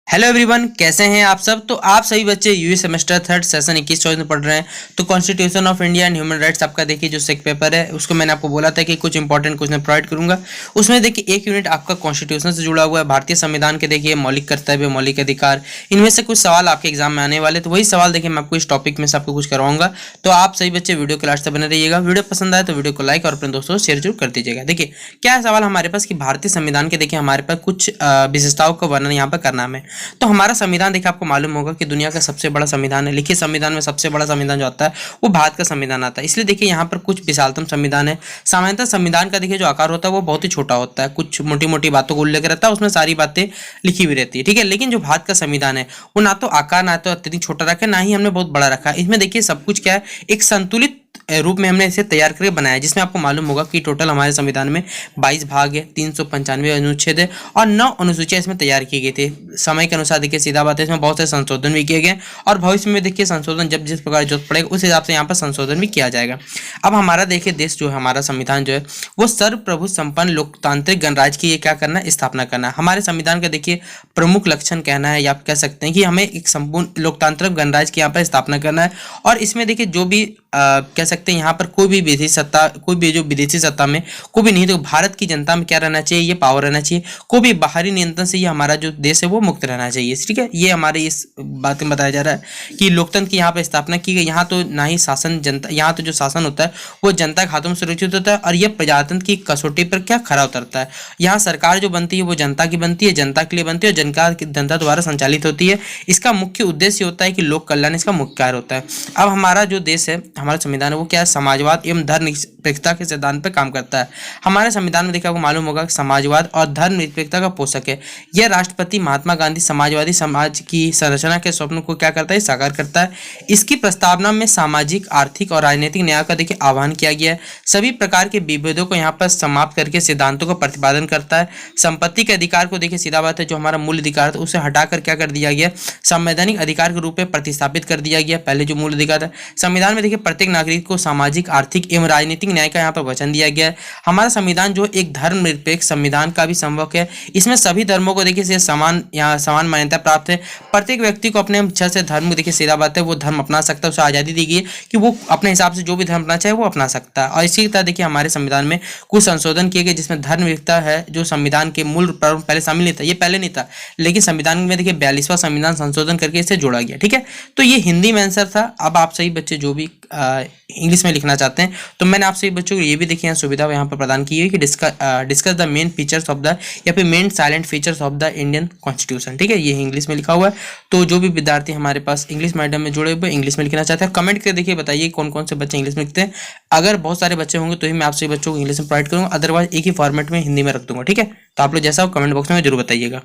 Hello everyone, कैसे हैं आप सब। तो आप सभी बच्चे यूए सेमेस्टर थर्ड सेशन 21-24 में पढ़ रहे हैं। तो constitution of India and human rights आपका देखिए जो सेक पेपर है उसको मैंने आपको बोला था कि कुछ इंपॉर्टेंट क्वेश्चन प्रोवाइड करूंगा। उसमें देखिए एक यूनिट आपका कॉन्स्टिट्यूशन से जुड़ा हुआ है, भारतीय संविधान के देखिए मौलिक कर्तव्य मौलिक अधिकार, इनमें से कुछ सवाल आपके एग्जाम में आने वाले। तो वही सवाल देखिए मैं आपको इस टॉपिक में से आपको कुछ करवाऊंगा। तो आप सभी बच्चे वीडियो के लास्ट तक बने रहिएगा। वीडियो पसंद आए तो वीडियो को लाइक और अपने दोस्तों को शेयर जरूर कर दीजिएगा। देखिए क्या सवाल हमारे पास कि भारतीय संविधान के देखिए हमारे पास कुछ विशेषताओं का वर्णन यहाँ पर करना है। तो हमारा संविधान देखिए आपको मालूम होगा कि दुनिया का सबसे बड़ा संविधान है। लिखित संविधान में सबसे बड़ा संविधान जो आता है वो भारत का संविधान आता है। इसलिए देखिए यहाँ पर कुछ विशालतम संविधान है। सामान्यतः संविधान का देखिए जो आकार होता है वो बहुत ही छोटा होता है, कुछ मोटी मोटी बातों को उल्लेख रहता है, उसमें सारी बातें लिखी हुई रहती है, ठीक है। लेकिन जो भारत का संविधान है वो ना तो आकार ना तो अत्यधिक छोटा रखा है, ना ही हमने बहुत बड़ा रखा है। इसमें देखिए सब कुछ क्या है, एक संतुलित रूप में हमने इसे तैयार करके बनाया है, जिसमें आपको मालूम होगा कि टोटल हमारे संविधान में 22 भाग है, 395 अनुच्छेद है और 9 अनुसूचियां इसमें तैयार की गई थी। समय के अनुसार देखिए सीधा बात है, इसमें बहुत से संशोधन भी किए गए और भविष्य में देखिए संशोधन जब जिस प्रकार जरूरत पड़ेगा उस हिसाब से यहाँ पर संशोधन भी किया जाएगा। अब हमारा देखिए देश जो है, हमारा संविधान जो है वो सर्वप्रभु संपन्न लोकतांत्रिक गणराज्य की क्या करना है, स्थापना करना है। हमारे संविधान का देखिए प्रमुख लक्षण कहना है या आप कह सकते हैं कि हमें एक संपूर्ण लोकतांत्रिक गणराज्य की यहाँ पर स्थापना करना है। और इसमें देखिए जो भी कह सकते हैं यहाँ पर कोई भी विदेशी सत्ता, कोई भी जो विदेशी सत्ता में कोई भी नहीं, तो भारत की जनता में क्या रहना चाहिए, ये पावर रहना चाहिए। कोई भी बाहरी नियंत्रण से ये हमारा जो देश है वो मुक्त रहना चाहिए, ठीक है। ये हमारे इस बात में बताया जा रहा है कि लोकतंत्र की यहाँ पर स्थापना की गई। यहाँ तो ना ही शासन जनता, यहाँ तो जो शासन होता है वो जनता के हाथों में सुरक्षित होता है और ये प्रजातंत्र की कसौटी पर क्या खरा उतरता है। यहाँ सरकार जो बनती है वो जनता की बनती है, जनता के लिए बनती है और जनता द्वारा संचालित होती है। इसका मुख्य उद्देश्य होता है कि लोक कल्याण इसका मुख्य कार्य होता है। अब हमारा जो देश है, हमारा संविधान है वो क्या है, समाजवाद एवं धर्मनिरपेक्षता के सिद्धांत पर काम करता है। हमारे संविधान में देखिए आपको मालूम होगा कि समाजवाद और धर्मनिरपेक्षता का पोषक है। यह राष्ट्रपति महात्मा गांधी समाजवादी समाज की संरचना के स्वप्न को क्या करता है, साकार करता है। इसकी प्रस्तावना में सामाजिक आर्थिक और राजनीतिक न्याय का देखिए आह्वान किया गया है। सभी प्रकार के विभेदों को यहाँ पर समाप्त करके सिद्धांतों का प्रतिपादन करता है। संपत्ति के अधिकार को देखिए सीधा बात है, जो हमारा मूल अधिकार था उसे हटाकर क्या कर दिया गया, संवैधानिक अधिकार के रूप में प्रतिस्थापित कर दिया गया। पहले जो मूल अधिकार था, संविधान में देखिए प्रत्येक नागरिक को सामाजिक आर्थिक एवं राजनीतिक न्याय का यहाँ पर वचन दिया गया है। हमारा संविधान जो एक धर्मनिरपेक्ष संविधान का भी संवक है। इसमें सभी धर्मों को देखिए समान यहाँ समान मान्यता प्राप्त है। प्रत्येक व्यक्ति को अपने इच्छा से धर्म देखिए सीधा बात है वो धर्म अपना सकता है, उसे आज़ादी दी गई है कि वो अपने हिसाब से जो भी धर्म अपना चाहे वो अपना सकता है। और इसी तरह देखिए हमारे संविधान में कुछ संशोधन किए गए जिसमें धर्मनिरपेक्षता है जो संविधान के मूल प्रारूप पहले शामिल नहीं था, ये पहले नहीं था, लेकिन संविधान में देखिए 42वां संविधान संशोधन करके इसे जोड़ा गया, ठीक है। तो ये हिंदी में आंसर था। अब आप सही बच्चे जो भी इंग्लिश में लिखना चाहते हैं तो मैंने आप सभी बच्चों को ये भी देखिए यहाँ सुविधा यहाँ पर प्रदान की है कि discuss the main features of the या फिर main salient features of the Indian constitution, ठीक है। ये इंग्लिश में लिखा हुआ है। तो जो भी विद्यार्थी हमारे पास इंग्लिश मीडियम में जुड़े हुए इंग्लिश में लिखना चाहते हैं कमेंट करके देखिए बताइए कौन कौन से बच्चे इंग्लिश में लिखते हैं। अगर बहुत सारे बच्चे होंगे तो ही मैं आप सभी बच्चों को इंग्लिश में प्रोवाइड करूँगा, अदरवाइज एक ही फॉर्मेट में हिंदी में रख दूंगा, ठीक है। तो आप लोग जैसा हो कमेंट बॉक्स में जरूर बताइएगा।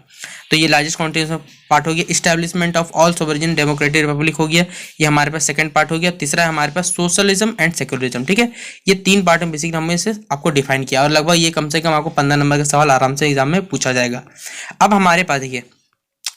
तो ये लार्जेस्ट कॉन्स्टिट्यूशन पार्ट हो गया। Establishment of all sovereign democratic Republic हो गया, ये हमारे पास सेकंड पार्ट हो गया। तीसरा है हमारे पास सोशलिज्म एंड सेक्युलरिज्म, ठीक है। ये 3 पार्ट में बेसिकली हमने इसे आपको डिफाइन किया और लगभग ये कम से कम आपको 15 नंबर का सवाल आराम से एग्जाम में पूछा जाएगा। अब हमारे पास देखिए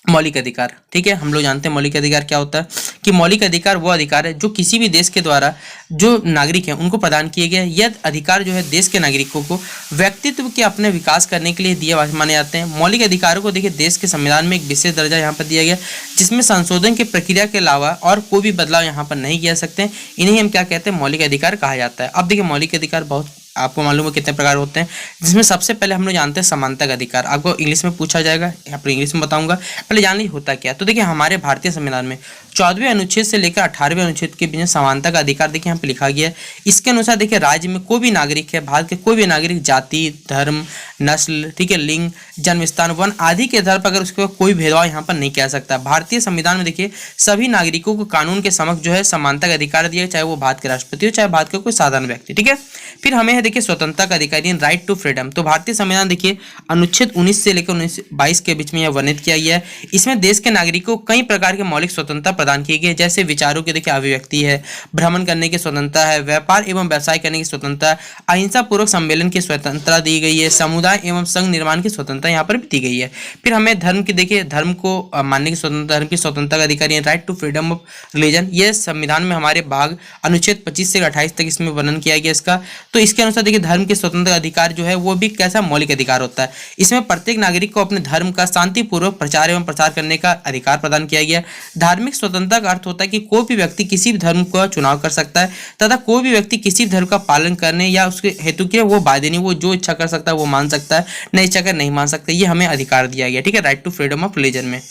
मौलिक अधिकार, ठीक है। हम लोग जानते हैं मौलिक अधिकार क्या होता है कि मौलिक अधिकार वो अधिकार है जो किसी भी देश के द्वारा जो नागरिक हैं उनको प्रदान किए गए। यह अधिकार जो है देश के नागरिकों को व्यक्तित्व के अपने विकास करने के लिए दिए माने जाते हैं। मौलिक अधिकारों को देखिए देश के संविधान में एक विशेष दर्जा यहाँ पर दिया गया जिसमें संशोधन की प्रक्रिया के अलावा और कोई भी बदलाव यहाँ पर नहीं किया सकते। इन्हें हम क्या कहते हैं, मौलिक अधिकार कहा जाता है। अब देखिए मौलिक अधिकार बहुत आपको मालूम है कितने प्रकार होते हैं, जिसमें सबसे पहले हम लोग जानते हैं समानता का अधिकार। आपको इंग्लिश में पूछा जाएगा, यहाँ पर इंग्लिश में बताऊंगा, पहले जान लीजिए होता क्या है। तो देखिए हमारे भारतीय संविधान में 14वें अनुच्छेद से लेकर 18वें अनुच्छेद के बीच समानता का अधिकार देखिए यहाँ पे लिखा गया है। इसके अनुसार देखिए राज्य में कोई भी नागरिक है, भारत के कोई भी नागरिक जाति धर्म नस्ल, ठीक है, लिंग जन्म स्थान वन आदि के आधार पर अगर उसके कोई भेदभाव यहाँ पर नहीं किया सकता। भारतीय संविधान में देखिए सभी नागरिकों को कानून के समक्ष जो है समानता का अधिकार दिया, चाहे वो भारत के राष्ट्रपति हो चाहे भारत का कोई साधारण व्यक्ति, ठीक है। फिर हमें देखिए स्वतंत्रता का अधिकार, राइट टू फ्रीडम। तो भारतीय संविधान देखिए अनुच्छेद 19 से लेकर 22 के बीच में यह वर्णित किया गया है। इसमें देश के नागरिकों को कई प्रकार के मौलिक स्वतंत्रता प्रदान किए गए, जैसे विचारों की देखिए अभिव्यक्ति है, भ्रमण करने की स्वतंत्रता है, व्यापार एवं व्यवसाय करने की स्वतंत्रता, अहिंसा पूर्वक सम्मेलन की स्वतंत्रता दी गई है, समुदाय एवं संघ निर्माण की स्वतंत्रता यहाँ पर भी दी गई है। फिर हमें धर्म की देखिए धर्म को मानने की स्वतंत्रता, धर्म की स्वतंत्रता का अधिकार है, right to freedom of religion, ये संविधान में हमारे भाग अनुच्छेद 25 से 28 तक इसमें वर्णन किया गया इसका। तो इसके अनुसार देखिए धर्म के स्वतंत्र अधिकार जो है वो भी कैसा मौलिक अधिकार होता है। इसमें प्रत्येक नागरिक को अपने धर्म का शांतिपूर्वक प्रचार एवं प्रसार करने का अधिकार प्रदान किया गया। धार्मिक स्वतंत्रता का अर्थ होता है कि कोई भी व्यक्ति किसी भी धर्म का चुनाव कर सकता है तथा कोई भी व्यक्ति किसी भी धर्म का पालन करने या उसके हेतु के वो बाध्य नहीं, वो जो इच्छा कर सकता है वो मान सकता है, नहीं इच्छा कर नहीं मान सकता, ये हमें अधिकार दिया गया, ठीक है, right to freedom of religion में।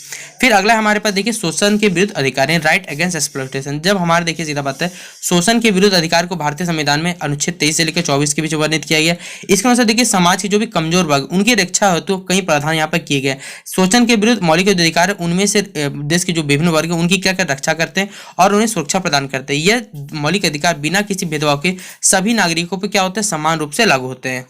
फिर अगला हमारे पास देखिए शोषण के विरुद्ध अधिकार है, राइट अगेंस्ट एक्सप्लॉयटेशन। जब हमारे देखिए सीधा बात है शोषण के विरुद्ध अधिकार को भारतीय संविधान में अनुच्छेद 23 से लेकर 24 के बीच वर्णित किया गया। इसके अनुसार देखिए समाज के जो भी कमजोर वर्ग उनकी रक्षा हेतु कई प्रावधान यहाँ पर किए गए। शोषण के विरुद्ध मौलिक अधिकार उनमें से देश के जो विभिन्न वर्ग है उनकी क्या क्या रक्षा करते हैं और उन्हें सुरक्षा प्रदान करते हैं। यह मौलिक अधिकार बिना किसी भेदभाव के सभी नागरिकों पर क्या होते हैं, समान रूप से लागू होते हैं।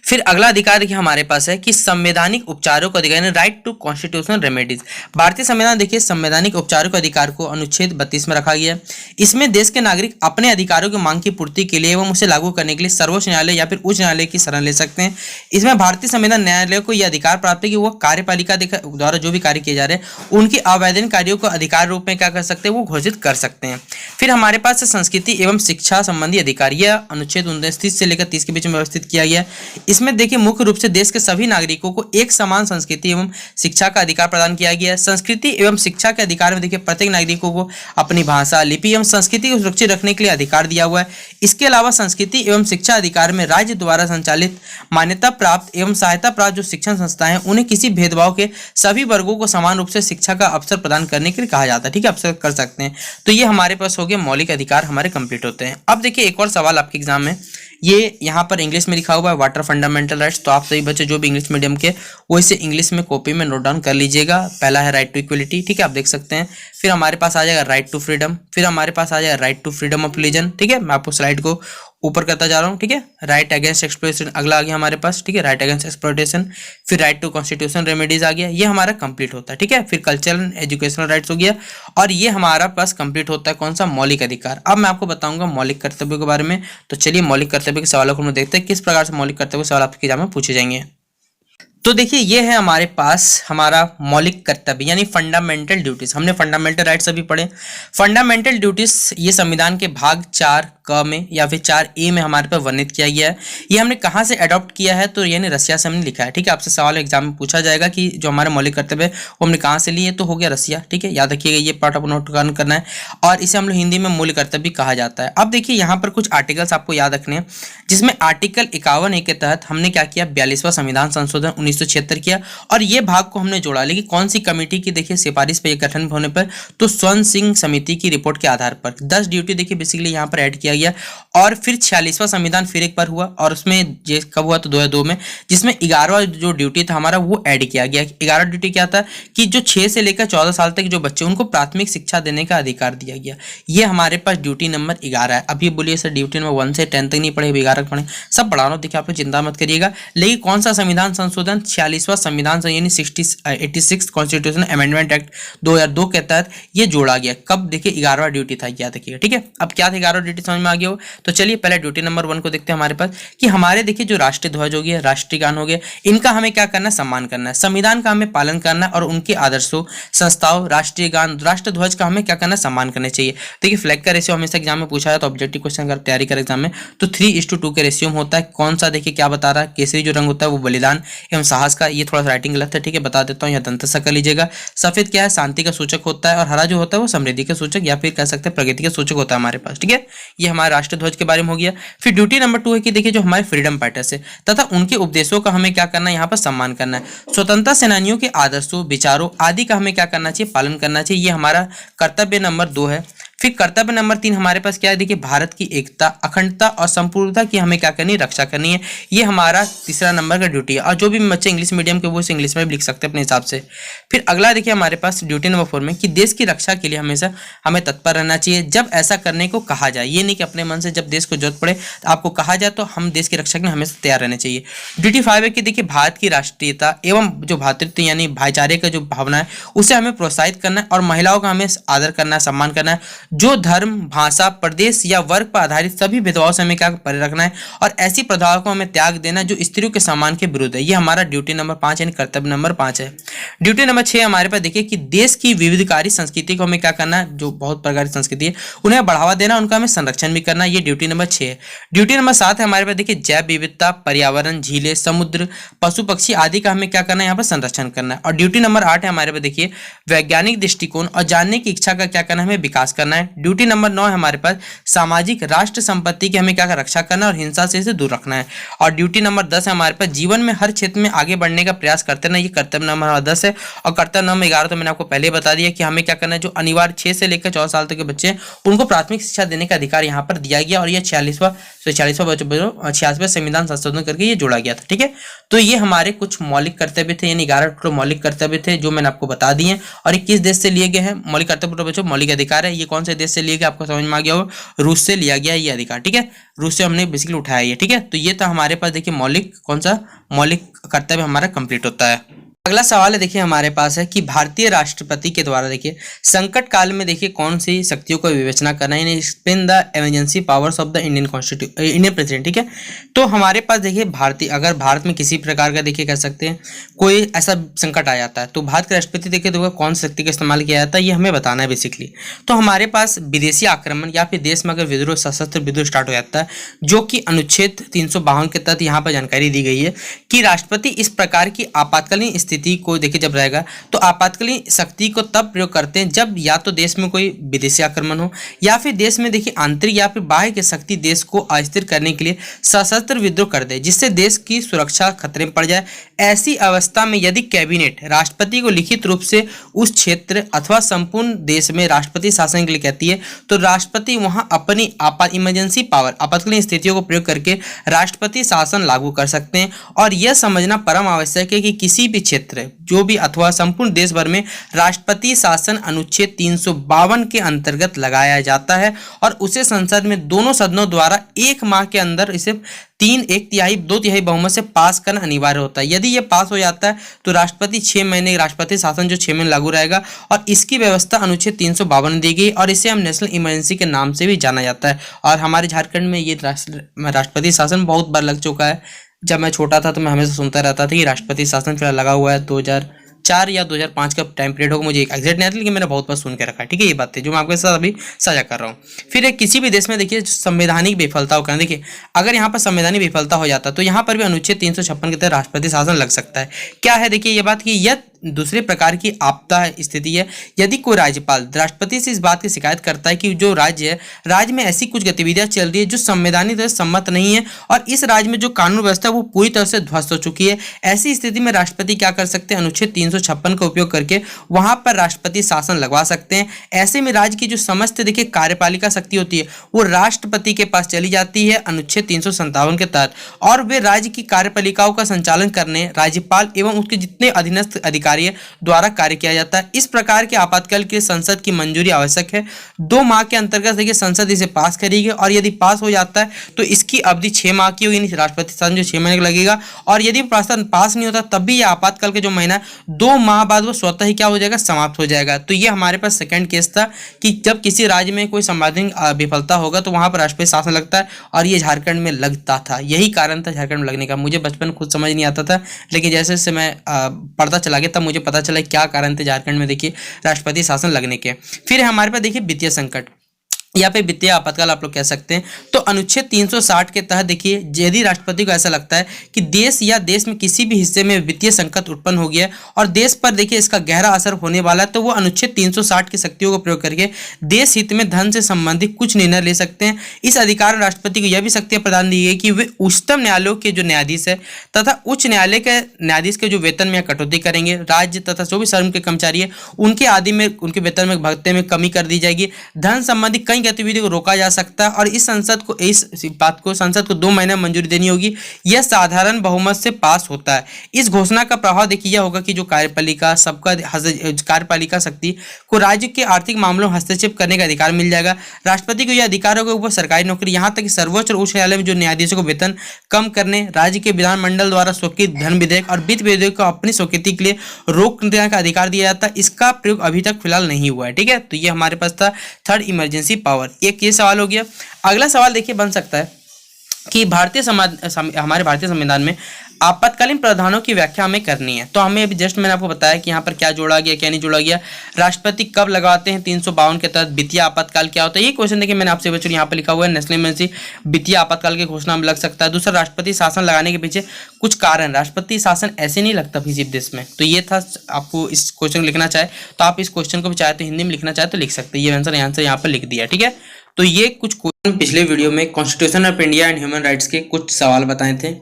फिर अगला अधिकार देखिए हमारे पास है कि संवैधानिक उपचारों का अधिकार, राइट टू कॉन्स्टिट्यूशनल रेमेडीज। भारतीय संविधान देखिए संवैधानिक उपचारों के अधिकार को अनुच्छेद 32 में रखा गया है। इसमें देश के नागरिक अपने अधिकारों की मांग की पूर्ति के लिए एवं उसे लागू करने के लिए सर्वोच्च न्यायालय या फिर उच्च न्यायालय की शरण ले सकते हैं। इसमें भारतीय संविधान न्यायालय को यह अधिकार प्राप्त है कि वह कार्यपालिका द्वारा जो भी कार्य किए जा रहे हैं उनके अवैधानिक कार्यों को अधिकार रूप में क्या कर सकते हैं, वो घोषित कर सकते हैं। फिर हमारे पास संस्कृति एवं शिक्षा संबंधी अधिकार, यह अनुच्छेद 29 से लेकर 30 के बीच में व्यवस्थित किया गया। इसमें देखिए मुख्य रूप से देश के सभी नागरिकों को एक समान संस्कृति एवं शिक्षा का अधिकार प्रदान किया गया है। संस्कृति एवं शिक्षा के अधिकार में देखिए प्रत्येक नागरिकों को अपनी भाषा, लिपि एवं संस्कृति को सुरक्षित रखने के लिए अधिकार दिया हुआ है। इसके अलावा संस्कृति एवं शिक्षा अधिकार में राज्य द्वारा संचालित मान्यता प्राप्त एवं सहायता प्राप्त जो शिक्षण संस्थाएं हैं उन्हें किसी भेदभाव के सभी वर्गों को समान रूप से शिक्षा का अवसर प्रदान करने के लिए कहा जाता है, ठीक है, अवसर कर सकते हैं। तो ये हमारे पास हो गए मौलिक अधिकार हमारे कंप्लीट होते हैं। अब देखिए एक और सवाल आपके एग्जाम में, ये यहाँ पर इंग्लिश में लिखा हुआ है वाटर फंडामेंटल राइट्स, तो आप सभी बच्चे जो भी इंग्लिश मीडियम के वो इसे इंग्लिश में कॉपी में नोट डाउन कर लीजिएगा। पहला है राइट टू इक्वलिटी, ठीक है, आप देख सकते हैं। फिर हमारे पास आ जाएगा राइट टू फ्रीडम, फिर हमारे पास आ जाएगा right to freedom of religion, ठीक है, मैं आपको स्लाइड को ऊपर करता जा रहा हूँ, ठीक है। राइट अगेंस्ट एक्सप्लॉयटेशन अगला आ गया हमारे पास, ठीक है, राइट अगेंस्ट एक्सप्लॉयटेशन। फिर राइट टू कॉन्स्टिट्यूशन रेमेडीज आ गया, ये हमारा कंप्लीट होता है, ठीक है। फिर कल्चरल एंड एजुकेशनल राइट्स हो गया और ये हमारा पास कंप्लीट होता है कौन सा, मौलिक अधिकार। अब मैं आपको बताऊंगा मौलिक कर्तव्यों के बारे में। तो चलिए मौलिक कर्तव्य के सवालों को हम देखते हैं किस प्रकार से मौलिक कर्तव्य सवाल आपके एग्जाम में पूछे जाएंगे। तो देखिए ये है हमारे पास हमारा मौलिक कर्तव्य यानी फंडामेंटल ड्यूटीज। हमने फंडामेंटल राइट्स अभी पढ़े। फंडामेंटल ड्यूटीज ये संविधान के भाग 4 क में या फिर 4A में हमारे पास वर्णित किया गया है। ये हमने कहाँ से अडॉप्ट किया है, तो यानी रसिया से हमने लिखा है, ठीक है। आपसे सवाल एग्जाम में पूछा जाएगा कि जो हमारे मौलिक कर्तव्य है वो हमने कहाँ से लिए, तो हो गया रसिया, ठीक है, याद रखिएगा, ये पार्ट आपको नोट करना है। और इसे हम लोग हिंदी में मूल कर्तव्य कहा जाता है। अब देखिए यहाँ पर कुछ आर्टिकल्स आपको याद रखने हैं, जिसमें आर्टिकल 51A के तहत हमने क्या किया, 42वां संविधान संशोधन 1976 किया और ये भाग को हमने जोड़ा। लेकिन कौन सी कमेटी की देखिए सिफारिश पे गठन होने पर, तो स्वर्ण सिंह समिति की रिपोर्ट के आधार पर 10 ड्यूटी देखिए बेसिकली यहाँ पर ऐड किया गया। और फिर 46वां संविधान फिर एक बार हुआ और उसमें कब हुआ, तो 2002 में, जिसमें 11वां जो ड्यूटी था हमारा वो ऐड किया गया। 11 ड्यूटी क्या था कि जो 6 से लेकर 14 साल तक जो बच्चे उनको प्राथमिक शिक्षा देने का अधिकार दिया गया। ये हमारे पास ड्यूटी नंबर 11 है। अभी बोलिए सर ड्यूटी नंबर 1 से 10 तक नहीं पढ़े, 11 तक पढ़े, सब पढ़ा रहा हूँ, देखिए आप लोग चिंता मत करिएगा। लेकिन कौन सा संविधान संशोधन, 46वां संविधान यानी 86 कॉन्स्टिट्यूशन अमेंडमेंट एक्ट 2002 के तहत ये जोड़ा गया। कब, देखिए 11वां ड्यूटी था, याद रखिएगा, ठीक है। अब क्या था 11वां ड्यूटी, समझ में आ गया हो। तो चलिए पहले ड्यूटी नंबर 1 को देखते हैं हमारे पास कि हमारे देखिए जो राष्ट्रीय ध्वज हो गया, राष्ट्रीय गान हो गया, इनका हमें क्या करना है, सम्मान करना है। संविधान का हमें पालन करना है और उनके आदर्शों, संस्थाओं, राष्ट्रीय गान, राष्ट्र ध्वज का हमें क्या करना है, सम्मान करना चाहिए। देखिए फ्लैग का रेशियो हमेशा एग्जाम में पूछा है, तो ऑब्जेक्टिव क्वेश्चन अगर तैयारी कर एग्जाम में तो 3:2 के रेशियो में होता है। कौन सा, देखिए क्या बता रहा है, केसरी जो रंग होता है वो बलिदान एवं साहस का, ये थोड़ा सा राइटिंग गलत है, ठीक है, बता देता हूँ, यहाँ दंतसा कर लीजिएगा। सफेद क्या है, शांति का सूचक होता है और हरा जो होता है वो समृद्धि का सूचक या फिर कह सकते हैं प्रगति का सूचक होता है हमारे पास, ठीक है। ये हमारे राष्ट्रीय ध्वज के बारे में हो गया। फिर ड्यूटी नंबर 2 है कि देखिए जो हमारे फ्रीडम फाइटर्स है तथा उनके उपदेशों का हमें क्या करना है, यहाँ पर सम्मान करना है। स्वतंत्रता सेनानियों के आदर्शों, विचारों आदि का हमें क्या करना चाहिए, पालन करना चाहिए। ये हमारा कर्तव्य नंबर 2 है। फिर कर्तव्य नंबर 3 हमारे पास क्या है, देखिए भारत की एकता, अखंडता और संपूर्णता की हमें क्या करनी है, रक्षा करनी है। ये हमारा तीसरा नंबर का ड्यूटी है। और जो भी बच्चे इंग्लिश मीडियम के वो इसे इंग्लिश में भी लिख सकते हैं अपने हिसाब से। फिर अगला देखिए हमारे पास ड्यूटी नंबर 4 में कि देश की रक्षा के लिए हमेशा हमें तत्पर रहना चाहिए जब ऐसा करने को कहा जाए। ये नहीं कि अपने मन से जब देश को जरूरत पड़े तो आपको कहा जाए तो हम देश की रक्षा के लिए हमेशा तैयार रहने चाहिए। ड्यूटी 5 है कि देखिए भारत की राष्ट्रीयता एवं जो भ्रातृत्व यानी भाईचारे का जो भावना है उसे हमें प्रोत्साहित करना है और महिलाओं का हमें आदर करना है, सम्मान करना है। जो धर्म, भाषा, प्रदेश या वर्ग पर आधारित सभी भेदभाव से हमें क्या परे रखना है और ऐसी प्रथाओं को हमें त्याग देना जो स्त्रियों के सम्मान के विरुद्ध है। ये हमारा ड्यूटी नंबर 5 यानी कर्तव्य नंबर 5 है। ड्यूटी नंबर 6 हमारे पास देखिए कि देश की विविधकारी संस्कृति को हमें क्या करना है, जो बहुत प्रकार की संस्कृति है उन्हें बढ़ावा देना, उनका हमें संरक्षण भी करना है। ये ड्यूटी नंबर 6 है। ड्यूटी नंबर 7 है हमारे पास देखिए जैव विविधता, पर्यावरण, झीलें, समुद्र, पशु पक्षी आदि का हमें क्या करना है, यहाँ पर संरक्षण करना है। और ड्यूटी नंबर 8 है हमारे पास देखिए वैज्ञानिक दृष्टिकोण और जानने की इच्छा का क्या करना है, हमें विकास करना है। ड्यूटी नंबर 9 है हमारे पास सामाजिक राष्ट्र संपत्ति की हमें क्या रक्षा करना है और हिंसा से इसे दूर रखना है। और ड्यूटी नंबर 10 है हमारे पास जीवन में हर क्षेत्र में आगे बढ़ने का प्रयास करते रहना। ये कर्तव्य नंबर 10 है। और कर्तव्य नंबर 11 तो मैंने आपको पहले बता दिया कि हमें क्या करना है, जो अनिवार्य 6 से लेकर 14 साल तक के बच्चे हैं उनको प्राथमिक शिक्षा देने का अधिकार यहाँ पर दिया गया और ये 46वां संविधान संशोधन करके ये जोड़ा गया था। ठीक है, तो ये हमारे कुछ मौलिक कर्तव्य थे, यानी 11 मौलिक कर्तव्य थे जो मैंने आपको बता दिए। और ये किस देश से लिए गए हैं मौलिक कर्तव्य, बच्चों मौलिक अधिकार है, ये कौन से देश से लिए गए आपको समझ में आ गया हो, रूस से लिया गया ये अधिकार। ठीक है, रूस से हमने बेसिकली उठाया ये। ठीक है, तो ये था हमारे पास देखिए मौलिक कौन सा मौलिक कर्तव्य हमारा कंप्लीट होता है। अगला सवाल है देखिए हमारे पास है कि भारतीय राष्ट्रपति के द्वारा देखिए संकट काल में देखिए कौन सी शक्तियों को विवेचना करना है, explain the emergency powers of the Indian president. ठीक है, तो हमारे पास देखिए अगर भारत में किसी प्रकार का देखिए कह सकते हैं कोई ऐसा संकट आ जाता है तो भारत के राष्ट्रपति देखिए तो कौन सी शक्ति का इस्तेमाल किया जाता है ये हमें बताना है बेसिकली। तो हमारे पास विदेशी आक्रमण या फिर देश में अगर विद्रोह, सशस्त्र विद्रोह स्टार्ट हो जाता है जो कि अनुच्छेद 352 के तहत यहाँ पर जानकारी दी गई है कि राष्ट्रपति इस प्रकार की आपातकालीन स्थिति को देखिए जब रहेगा तो आपातकालीन शक्ति को तब प्रयोग करते हैं जब या तो देश में कोई विदेशी आक्रमण हो या फिर देश में देखिए आंतरिक या फिर बाह्य की शक्ति देश को अस्थिर करने के लिए सशस्त्र विद्रोह कर दे जिससे देश की सुरक्षा खतरे में पड़ जाए। ऐसी अवस्था में यदि कैबिनेट राष्ट्रपति को लिखित रूप से उस क्षेत्र अथवा संपूर्ण देश में राष्ट्रपति शासन के लिए कहती है तो राष्ट्रपति वहां अपनी इमरजेंसी पावर आपातकालीन स्थितियों को प्रयोग करके राष्ट्रपति शासन लागू कर सकते हैं। और यह समझना परम आवश्यक है कि किसी भी क्षेत्र जो भी अथवा संपूर्ण देश भर में राष्ट्रपति शासन अनुच्छेद 352 के अंतर्गत लगाया जाता है और उसे संसद में दोनों सदनों द्वारा 1 माह के अंदर इसे 2/3 बहुमत से पास करना अनिवार्य होता है। यदि ये पास हो जाता है तो राष्ट्रपति 6 महीने राष्ट्रपति शासन जो 6 महीने लागू रहेगा और इसकी व्यवस्था अनुच्छेद 352 दी गई और इसे हम नेशनल इमरजेंसी के नाम से भी जाना जाता है। और हमारे झारखंड में ये राष्ट्रपति शासन बहुत बार लग चुका है। जब मैं छोटा था तो मैं हमेशा सुनता रहता था कि राष्ट्रपति शासन फिलहाल लगा हुआ है 2004 या 2005 का टाइम पीरियड होगा, मुझे एग्जैक्ट नहीं आता लेकिन मैंने बहुत बार सुन के रखा है। ठीक है, ये बात है जो मैं आपके साथ अभी साझा कर रहा हूँ। फिर किसी भी देश में देखिए संवैधानिक विफलता होकर देखिए अगर यहाँ पर संवैधानिक विफलता हो जाता है तो यहाँ पर भी अनुच्छेद 356 के तहत राष्ट्रपति शासन लग सकता है। क्या है देखिए ये बात कि यह दूसरे प्रकार की आपदा स्थिति है यदि कोई राज्यपाल राष्ट्रपति से इस बात की शिकायत करता है कि जो राज्य है राज्य में ऐसी कुछ गतिविधियां चल रही है जो संवैधानिक तरह सम्मत नहीं है और इस राज्य में जो कानून व्यवस्था है वो पूरी तरह से ध्वस्त हो चुकी है। ऐसी स्थिति में राष्ट्रपति क्या कर सकते हैं, अनुच्छेद 356 का उपयोग करके वहां पर राष्ट्रपति शासन लगवा सकते हैं। ऐसे में राज्य की जो समस्त देखिए कार्यपालिका शक्ति होती है वो राष्ट्रपति के पास चली जाती है अनुच्छेद 357 के तहत और वे राज्य की कार्यपालिकाओं का संचालन करने राज्यपाल एवं उसके जितने अधीनस्थ अधिकारी द्वारा कार्य किया जाता है। इस प्रकार के आपातकाल के संसद की मंजूरी आवश्यक है। 2 माह के अंतर्गत देखिए संसद इसे पास करेगी और यदि पास हो जाता है तो इसकी अवधि 6 माह की होगी, राष्ट्रपति शासन जो 6 महीने का लगेगा। और यदि प्रस्ताव पास नहीं होता तब भी यह आपातकाल के जो महीना 2 माह बाद वो स्वतः ही क्या हो जाएगा, समाप्त हो जाएगा। तो ये हमारे पास सेकंड केस था कि जब किसी राज्य में कोई संवैधानिक विफलता होगा तो वहां पर राष्ट्रपति शासन लगता है और ये झारखंड में लगता था। यही कारण था झारखंड में लगने का। मुझे बचपन खुद समझ नहीं आता था लेकिन जैसे जैसे मैं पढ़ता चला गया तब मुझे पता चला क्या कारण थे झारखंड में देखिए राष्ट्रपति शासन लगने के। फिर हमारे पास देखिए वित्तीय संकट। या फिर वित्तीय आपातकाल आप लोग कह सकते हैं। तो अनुच्छेद 360 के तहत देखिए, यदि राष्ट्रपति को ऐसा लगता है कि देश या देश में किसी भी हिस्से में वित्तीय संकट उत्पन्न हो गया है और देश पर देखिए इसका गहरा असर होने वाला है, तो वो अनुच्छेद 360 की शक्तियों का प्रयोग करके देश हित में धन से संबंधित कुछ निर्णय ले सकते हैं। इस अधिकार में राष्ट्रपति को यह भी शक्तियां प्रदान दी गई कि वे उच्चतम न्यायालयों के जो न्यायाधीश है तथा उच्च न्यायालय के न्यायाधीश के जो वेतन में कटौती करेंगे, राज्य तथा जो भी शर्म के कर्मचारी है उनके आदि में उनके वेतन में भत्ते में कमी कर दी जाएगी। धन संबंधी कई गतिविधियों को रोका जा सकता है और इस बात को संसद को 2 महीने में मंजूरी देनी होगी। यह साधारण बहुमत से पास होता है। इस घोषणा का प्रभाव देखिए यह होगा कि जो कार्यपालिका शक्ति को राज्य के आर्थिक मामलों में हस्तक्षेप करने का अधिकार मिल जाएगा। राष्ट्रपति को यह अधिकार होगा ऊपर सरकारी नौकरी, यहाँ तक कि सर्वोच्च और उच्च न्यायालय में जो न्यायाधीशों को वेतन कम करने, राज्य के विधानमंडल द्वारा स्वीकृत धन विधेयक और वित्त विधेयक को अपनी स्वीकृति के लिए रोक देने का अधिकार दिया जाता है। इसका प्रयोग अभी तक फिलहाल नहीं हुआ है। ठीक है, तो ये हमारे पास था थर्ड इमरजेंसी पावर। एक ये सवाल हो गया। अगला सवाल देखिए बन सकता है कि हमारे भारतीय संविधान में आपातकालीन प्रावधानों की व्याख्या हमें करनी है। तो हमें अभी जस्ट मैंने आपको बताया कि यहाँ पर क्या जोड़ा गया क्या नहीं जोड़ा गया, राष्ट्रपति कब लगाते हैं 352 के तहत, वित्तीय आपातकाल क्या होता है। ये क्वेश्चन देखिए मैंने आपसे बच्चों यहाँ पर लिखा हुआ है, नेशनल इमरजेंसी वित्तीय आपातकाल की घोषणा में लग सकता है। दूसरा, राष्ट्रपति शासन लगाने के पीछे कुछ कारण, राष्ट्रपति शासन ऐसे नहीं लगता किसी देश में। तो ये था, आपको इस क्वेश्चन को लिखना चाहे तो आप इस क्वेश्चन को भी चाहे तो हिंदी में लिखना चाहे तो लिख सकते हैं। ये आंसर यहाँ पर लिख दिया। ठीक है, तो ये कुछ क्वेश्चन पिछले वीडियो में constitution of India and human rights के कुछ सवाल बताए थे।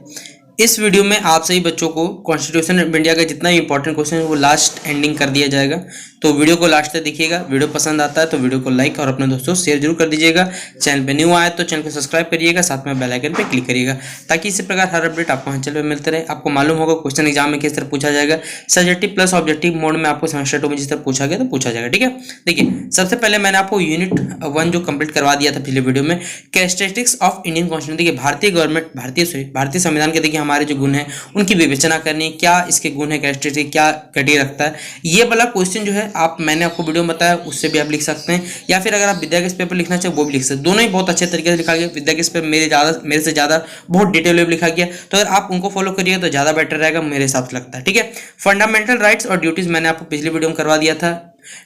इस वीडियो में आप सभी बच्चों को कॉन्स्टिट्यूशन ऑफ इंडिया का जितना भी इंपॉर्टेंट क्वेश्चन है वो लास्ट एंडिंग कर दिया जाएगा। तो वीडियो को लास्ट तक देखिएगा। वीडियो पसंद आता है तो वीडियो को लाइक और अपने दोस्तों शेयर जरूर कर दीजिएगा। चैनल पे न्यू आए तो चैनल को सब्सक्राइब करिएगा, साथ में बेल आइकन पे क्लिक करिएगा ताकि इसी प्रकार हर अपडेट आपको हमारे चैनल पे मिलते रहे। आपको मालूम होगा क्वेश्चन एग्जाम में किस तरह पूछा जाएगा, सब्जेक्टिव प्लस ऑब्जेक्टिव मोड में आपको सेमेस्टर 2 में जिस तरह पूछा गया तो पूछा जाएगा। ठीक है, देखिए सबसे पहले मैंने आपको यूनिट 1 जो कंप्लीट करवा दिया था पिछले वीडियो में, कैरेक्टरिस्टिक्स ऑफ इंडियन कॉन्स्टिट्यूशन। देखिए भारतीय संविधान के देखिए हमारे जो गुण है उनकी विवेचना करनी, क्या इसके गुण है, कैरेक्टरिस्टिक क्या क्राइटेरिया रखता है। ये वाला क्वेश्चन जो है मैंने आपको वीडियो में बताया उससे भी आप लिख सकते हैं, या फिर अगर आप विद्या के पेपर लिखना चाहे वो भी लिख सकते हैं। दोनों ही बहुत अच्छे तरीके से लिखा गया। विद्या के पेपर मेरे से ज़्यादा बहुत डिटेल में लिखा गया, तो अगर आप उनको फॉलो करिए तो ज़्यादा बेटर रहेगा मेरे हिसाब से लगता है। ठीक है, फंडामेंटल राइट्स और ड्यूटीज मैंने आपको पिछली वीडियो में करवा दिया था।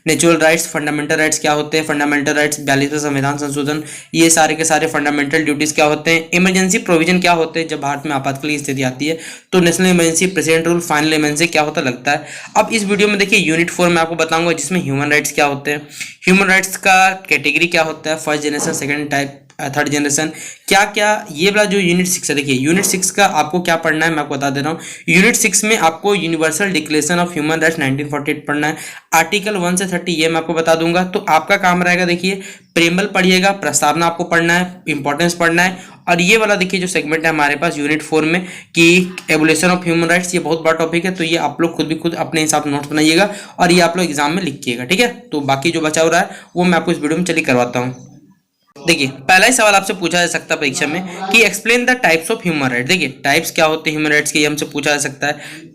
नेचुरल राइट्स, फंडामेंटल राइट्स क्या होते हैं, फंडामेंटल राइट्स 42वें संविधान संशोधन, ये सारे के सारे फंडामेंटल ड्यूटीज क्या होते हैं, इमरजेंसी प्रोविजन क्या होते हैं जब भारत में आपातकालीन स्थिति आती है, तो national emergency, president rule, final emergency क्या होता लगता है। अब इस वीडियो में देखिए यूनिट 4 में आपको बताऊंगा जिसमें ह्यूमन राइट्स क्या होते हैं, ह्यूमन राइट्स का कैटेगरी क्या होता है, first generation, second type, third generation, क्या क्या, ये वाला जो यूनिट 6 है। देखिए यूनिट 6 का आपको क्या पढ़ना है मैं आपको बता दे रहा हूँ। यूनिट 6 में आपको universal declaration of human rights 1948 पढ़ना है, आर्टिकल 1 से 30 ये मैं आपको बता दूंगा। तो आपका काम रहेगा, देखिए प्रेम्बल पढ़िएगा, प्रस्तावना आपको पढ़ना है, इंपॉर्टेंस पढ़ना है, और ये वाला देखिए जो सेगमेंट है हमारे पास यूनिट 4 में कि एवोल्यूशन ऑफ ह्यूमन राइट्स, ये बहुत बड़ा टॉपिक है। तो ये आप लोग खुद अपने हिसाब से नोट्स बनाइएगा और ये आप लोग एग्जाम में लिखिएगा। ठीक है, तो बाकी जो बचा हो रहा है वो मैं आपको इस वीडियो में चलिए करवाता हूँ। देखिए पहला ही सवाल आपसे पूछा जा सकता है परीक्षा में कि explain the types of human rights. देखिए टाइप्स क्या होते हैं ह्यूमन राइट्स के, ये हमसे पूछा जा सकता है।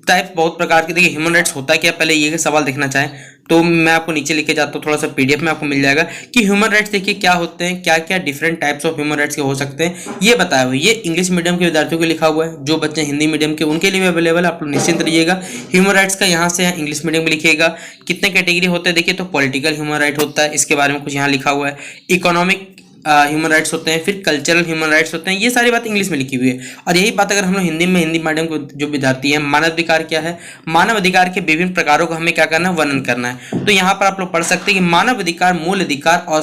टाइप्स बहुत प्रकार के, देखिए ह्यूमन राइट्स होता है क्या, पहले ये सवाल देखना चाहें तो मैं आपको नीचे लिखे जाता हूँ, थोड़ा सा पीडीएफ में आपको मिल जाएगा कि ह्यूमन राइट्स देखिए क्या होते हैं, क्या क्या different types of human rights के हो सकते हैं, ये बताया हुआ है। ये इंग्लिश मीडियम के विद्यार्थियों को लिखा हुआ है, जो बच्चे हिंदी मीडियम के उनके लिए भी अवेलेबल है, आप लोग निश्चिंत रहिएगा। ह्यूमन राइट्स का यहाँ से इंग्लिश मीडियम में लिखिएगा। कितने कैटेगरी होते हैं देखिए, तो पॉलिटिकल ह्यूमन राइट होता है, इसके बारे में कुछ यहाँ लिखा हुआ है, इकोनॉमिक ह्यूमन राइट्स होते हैं, फिर कल्चरल ह्यूमन राइट्स होते हैं, ये सारी बात इंग्लिश में लिखी हुई है। और यही बात अगर हम लोग हिंदी मीडियम को जो विद्यार्थी हैं, मानव अधिकार क्या है, मानव अधिकार के विभिन्न प्रकारों को हमें क्या करना है, वर्णन करना है। तो यहाँ पर आप लोग पढ़ सकते हैं कि मानव अधिकार मूल अधिकार और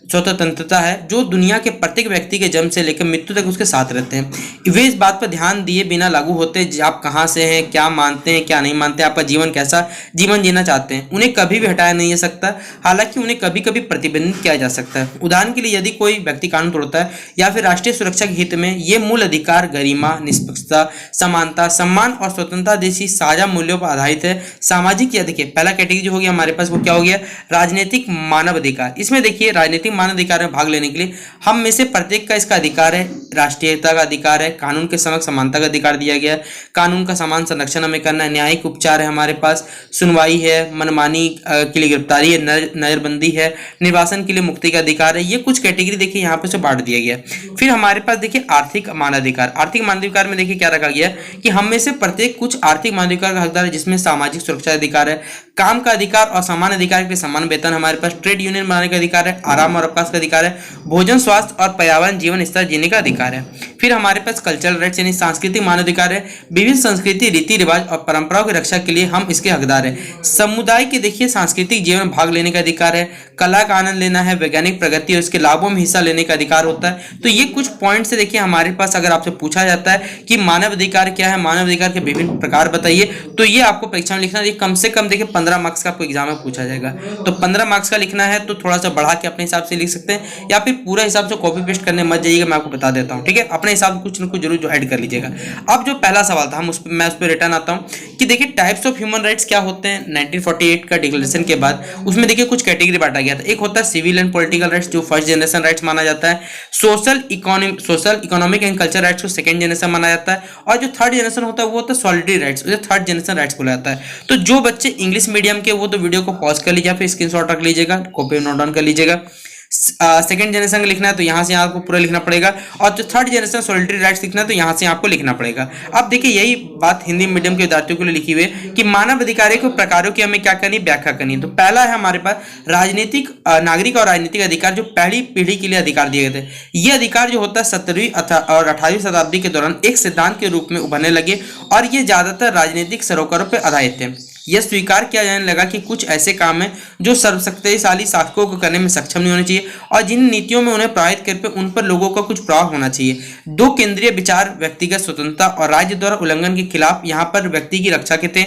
स्वतंत्रता है जो दुनिया के प्रत्येक व्यक्ति के जन्म से लेकर मृत्यु तक उसके साथ रहते हैं। वे इस बात पर ध्यान दिए बिना लागू होते आप कहाँ से हैं, क्या मानते हैं, क्या नहीं मानते, आपका जीवन कैसा जीवन जीना चाहते हैं, उन्हें कभी भी हटाया नहीं जा सकता। हालांकि उन्हें कभी कभी प्रतिबंधित किया जा सकता है। उदाहरण के लिए यदि कोई व्यक्ति कानून तोड़ता है या फिर राष्ट्रीय सुरक्षा के हित में, ये मूल अधिकार गरिमा, निष्पक्षता, समानता, सम्मान और स्वतंत्रता जैसी साझा मूल्यों पर आधारित है। सामाजिक, या देखिए पहला कैटेगरी जो हो गया हमारे पास वो क्या हो गया, राजनीतिक मानव अधिकार। इसमें देखिए राजनीतिक मानव अधिकार में भाग लेने के लिए हम में से प्रत्येक का इसका अधिकार है, राष्ट्रीयता का अधिकार है, कानून के समक्ष समानता का अधिकार दिया गया है, कानून का समान संरक्षण हमें करना है, न्यायिक उपचार है हमारे पास, सुनवाई है, मनमानी के लिए गिरफ्तारी है, नजरबंदी है, निर्वासन के लिए मुक्ति का अधिकार है। ये कुछ कैटेगरी देखिए यहाँ पे से बांट दिया गया। फिर हमारे पास देखिए आर्थिक मानवाधिकार। आर्थिक मानवाधिकार में देखिए क्या रखा गया कि हम में से प्रत्येक कुछ आर्थिक मानवाधिकार का हकदार है, जिसमें सामाजिक सुरक्षा अधिकार है, काम का अधिकार और समान अधिकार के लिए समान वेतन हमारे पास, ट्रेड यूनियन बनाने का अधिकार है, आराम और अवकाश का अधिकार है। भोजन, स्वास्थ्य और पर्यावरण जीवन स्तर जीने का अधिकार है। फिर हमारे पास कल्चरल राइट्स यानी सांस्कृतिक मानवाधिकार है। विभिन्न संस्कृति, रीति रिवाज और परंपराओं की रक्षा के लिए हम इसके हकदार हैं। समुदाय के देखिए सांस्कृतिक जीवन में भाग लेने का अधिकार है। कला का आनंद लेना है, वैज्ञानिक प्रगति और उसके लाभों में हिस्सा लेने का अधिकार होता है। तो ये कुछ पॉइंट से देखिए हमारे पास अगर आपसे पूछा जाता है कि मानव अधिकार क्या है, मानव अधिकार के विभिन्न प्रकार बताइए, तो ये आपको परीक्षा में लिखना है। कम से कम देखिए 15 मार्क्स का आपको एग्जाम में पूछा जाएगा। तो 15 मार्क्स का लिखना है तो थोड़ा सा बढ़ा के अपने हिसाब से लिख सकते हैं, या फिर पूरा हिसाब से कॉपी पेस्ट करने मत जाइएगा, मैं आपको बता देता हूँ, ठीक है। अपने हिसाब से कुछ ना कुछ जरूर जो ऐड कर लीजिएगा। अब जो पहला सवाल था मैं उस पर रिटर्न आता हूँ कि देखिए टाइप्स ऑफ ह्यूमन राइट्स क्या होते हैं। 1948 का डिक्लेरेशन के बाद उसमें देखिए कुछ कैटेगरी बांटा गया था। एक होता है सिविल एंड पॉलिटिकल राइट्स, जो फर्स्ट जनरेशन राइट्स माना जाता है। Social economic and culture rights को सेकंड जनरेशन माना जाता है। और जो थर्ड जनरेशन होता है वो होता है सॉलिडरी राइट्स, उसे थर्ड जनरेशन राइट्स बोला जाता है। तो जो बच्चे इंग्लिश मीडियम के वो तो वीडियो को पॉज कर लीजिए, फिर स्क्रीनशॉट रख लीजिएगा, कॉपी नोट डाउन कर लीजिएगा। सेकंड जनरेशन का लिखना है तो यहां से आपको पूरा लिखना पड़ेगा, और जो थर्ड जनरेशन सॉलिडरी राइट्स लिखना है तो यहां से आपको लिखना पड़ेगा। अब देखिए यही बात हिंदी मीडियम के विद्यार्थियों के लिए लिखी हुई है कि मानव अधिकारों के प्रकारों की हमें क्या करनी, व्याख्या करनी। तो पहला है हमारे पास राजनीतिक, नागरिक और राजनीतिक अधिकार, जो पहली पीढ़ी के लिए अधिकार दिए गए थे। ये अधिकार जो होता है 17वीं और 18वीं शताब्दी के दौरान एक सिद्धांत के रूप में उभरने लगे, और ये ज्यादातर राजनीतिक सरोकारों पर आधारित थे। यह स्वीकार किया जाने लगा कि कुछ ऐसे काम हैं जो सर्वशक्तिशाली शासकों को करने में सक्षम नहीं होने चाहिए, और जिन नीतियों में उन्हें प्रभावित करके उन पर लोगों का कुछ प्रभाव होना चाहिए। दो केंद्रीय विचार व्यक्तिगत स्वतंत्रता और राज्य द्वारा उल्लंघन के खिलाफ यहाँ पर व्यक्ति की रक्षा के थे।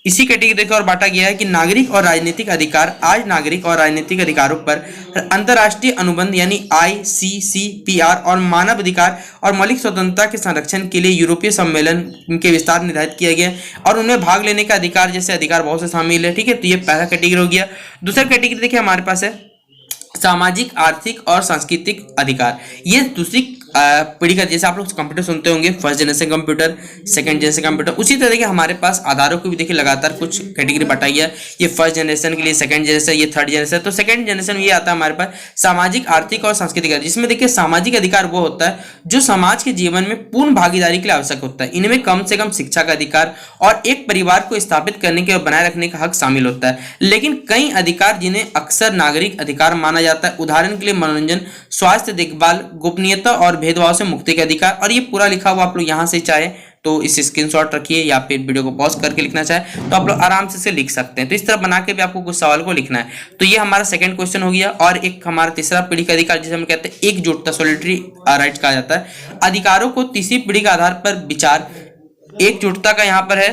इसी कैटेगरी को और बांटा गया है कि नागरिक और राजनीतिक अधिकार। आज नागरिक और राजनीतिक अधिकारों पर अंतर्राष्ट्रीय अनुबंध यानी ICCPR और मानव अधिकार और मौलिक स्वतंत्रता के संरक्षण के लिए यूरोपीय सम्मेलन के विस्तार निर्धारित किया गया, और उनमें भाग लेने का अधिकार जैसे अधिकार बहुत से शामिल है, ठीक है। तो ये पहला कैटेगरी हो गया। दूसरा कैटेगरी देखिए हमारे पास है सामाजिक, आर्थिक और सांस्कृतिक अधिकार। ये दूसरी पीढ़ी का, जैसे आप लोग कंप्यूटर सुनते होंगे, first generation computer, second generation computer, उसी तरह के हमारे पास आधारों को भी देखिए लगातार कुछ कैटेगरी बताई है। ये फर्स्ट जनरेशन के लिए, सेकंड जनरेशन, ये थर्ड जनरेशन। तो सेकंड जनरेशन ये आता है हमारे पास सामाजिक, आर्थिक और सांस्कृतिक अधिकार, जिसमें देखिए सामाजिक अधिकार वो होता है जो समाज के जीवन में पूर्ण भागीदारी के लिए आवश्यक होता है। इनमें कम से कम शिक्षा का अधिकार और एक परिवार को स्थापित करने के और बनाए रखने का हक शामिल होता है। लेकिन कई अधिकार जिन्हें अक्सर नागरिक अधिकार माना जाता है, उदाहरण के लिए मनोरंजन, स्वास्थ्य देखभाल, गोपनीयता और भेदभाव से मुक्ति का अधिकार। और ये पूरा लिखा हुआ आप लोग यहाँ से चाहे तो इस स्क्रीनशॉट रखिए, या फिर वीडियो को पॉज करके लिखना चाहे तो आप लोग आराम से इसे लिख सकते हैं। तो इस तरह बना के भी आपको कुछ सवाल को लिखना है। तो ये हमारा सेकंड क्वेश्चन हो गया। और एक हमारा तीसरा पीढ़ी का अधिकार, जिसे हम कहते हैं एकजुटता, सॉलिडरी राइट्स कहा जाता है। अधिकारों को तीसरी पीढ़ी के आधार पर विचार एकजुटता का यहाँ पर है,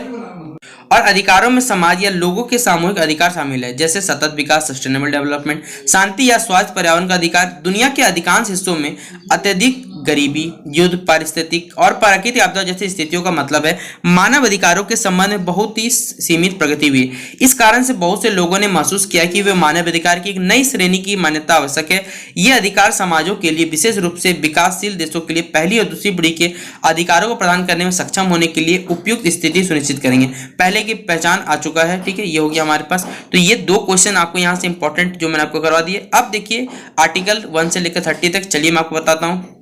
और अधिकारों में समाज या लोगों के सामूहिक अधिकार शामिल है, जैसे सतत विकास, सस्टेनेबल डेवलपमेंट, शांति या स्वास्थ्य, पर्यावरण का अधिकार। दुनिया के अधिकांश हिस्सों में अत्यधिक गरीबी, युद्ध, पारिस्थितिक और प्राकृतिक आपदा जैसी स्थितियों का मतलब है मानव अधिकारों के संबंध में बहुत ही सीमित प्रगति हुई। इस कारण से बहुत से लोगों ने महसूस किया कि वे मानव अधिकार की एक नई श्रेणी की मान्यता आवश्यक है। ये अधिकार समाजों के लिए, विशेष रूप से विकासशील देशों के लिए, पहली और दूसरी पीढ़ी के अधिकारों को प्रदान करने में सक्षम होने के लिए उपयुक्त स्थिति सुनिश्चित करेंगे। पहले की पहचान आ चुका है, ठीक है, ये हो गया हमारे पास। तो ये दो क्वेश्चन आपको यहाँ से इंपॉर्टेंट जो मैंने आपको करवा दिए। अब देखिए आर्टिकल 1 से लेकर 30 तक, चलिए मैं आपको बताता हूँ।